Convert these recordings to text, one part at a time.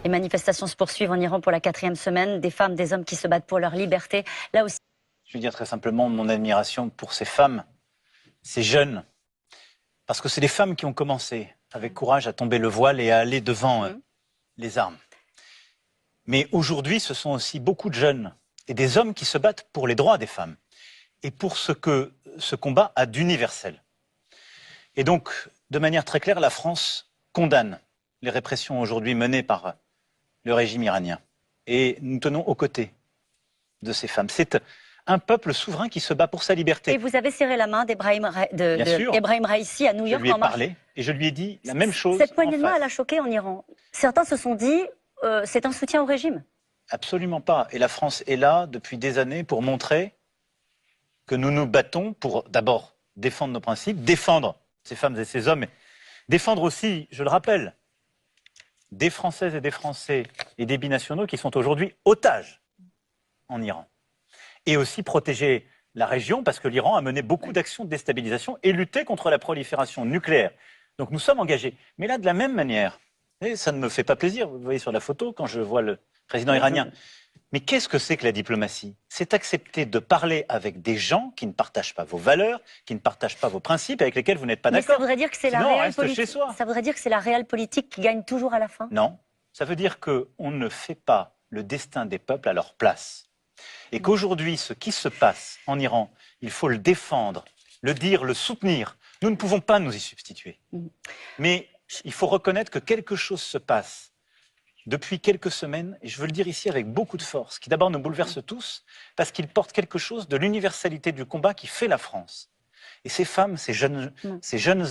Les manifestations se poursuivent en Iran pour la 4e semaine. Des femmes, des hommes qui se battent pour leur liberté. Là aussi. Je veux dire très simplement mon admiration pour ces femmes, ces jeunes, parce que c'est les femmes qui ont commencé avec courage à tomber le voile et à aller devant les armes. Mais aujourd'hui, ce sont aussi beaucoup de jeunes et des hommes qui se battent pour les droits des femmes et pour ce que ce combat a d'universel. Et donc, de manière très claire, la France condamne les répressions aujourd'hui menées par le régime iranien. Et nous tenons aux côtés de ces femmes. C'est un peuple souverain qui se bat pour sa liberté. Et vous avez serré la main d'Ebrahim Raïssi à New York. Je lui ai parlé et je lui ai dit la même chose. Cette poignée de main, elle a choqué en Iran. Certains se sont dit, c'est un soutien au régime. Absolument pas. Et la France est là depuis des années pour montrer que nous nous battons pour d'abord défendre nos principes, défendre ces femmes et ces hommes, défendre aussi, je le rappelle, des Françaises et des Français et des binationaux qui sont aujourd'hui otages en Iran. Et aussi protéger la région parce que l'Iran a mené beaucoup d'actions de déstabilisation et lutté contre la prolifération nucléaire. Donc nous sommes engagés. Mais là, de la même manière, et ça ne me fait pas plaisir, vous voyez sur la photo, quand je vois le président iranien. Mais qu'est-ce que c'est que la diplomatie? C'est accepter de parler avec des gens qui ne partagent pas vos valeurs, qui ne partagent pas vos principes, avec lesquels vous n'êtes pas d'accord. Ça voudrait dire que c'est la réelle politique. Ça voudrait dire que c'est la réelle politique qui gagne toujours à la fin? Non, ça veut dire qu'on ne fait pas le destin des peuples à leur place. Et qu'aujourd'hui, ce qui se passe en Iran, il faut le défendre, le dire, le soutenir. Nous ne pouvons pas nous y substituer. Mais il faut reconnaître que quelque chose se passe depuis quelques semaines, et je veux le dire ici avec beaucoup de force, qui d'abord nous bouleverse tous, parce qu'il porte quelque chose de l'universalité du combat qui fait la France. Et ces femmes, ces jeunes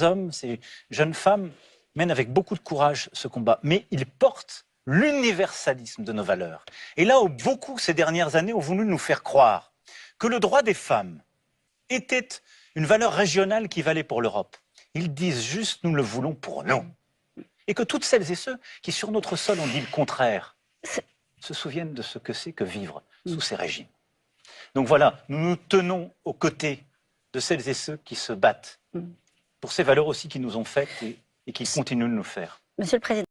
hommes, ces jeunes femmes mènent avec beaucoup de courage ce combat. Mais ils portent l'universalisme de nos valeurs. Et là où beaucoup, ces dernières années, ont voulu nous faire croire que le droit des femmes était une valeur régionale qui valait pour l'Europe, ils disent juste « nous le voulons pour nous ». Et que toutes celles et ceux qui, sur notre sol, ont dit le contraire, se souviennent de ce que c'est que vivre sous ces régimes. Donc voilà, nous nous tenons aux côtés de celles et ceux qui se battent pour ces valeurs aussi qui nous ont faites et qui continuent de nous faire. Monsieur le Président.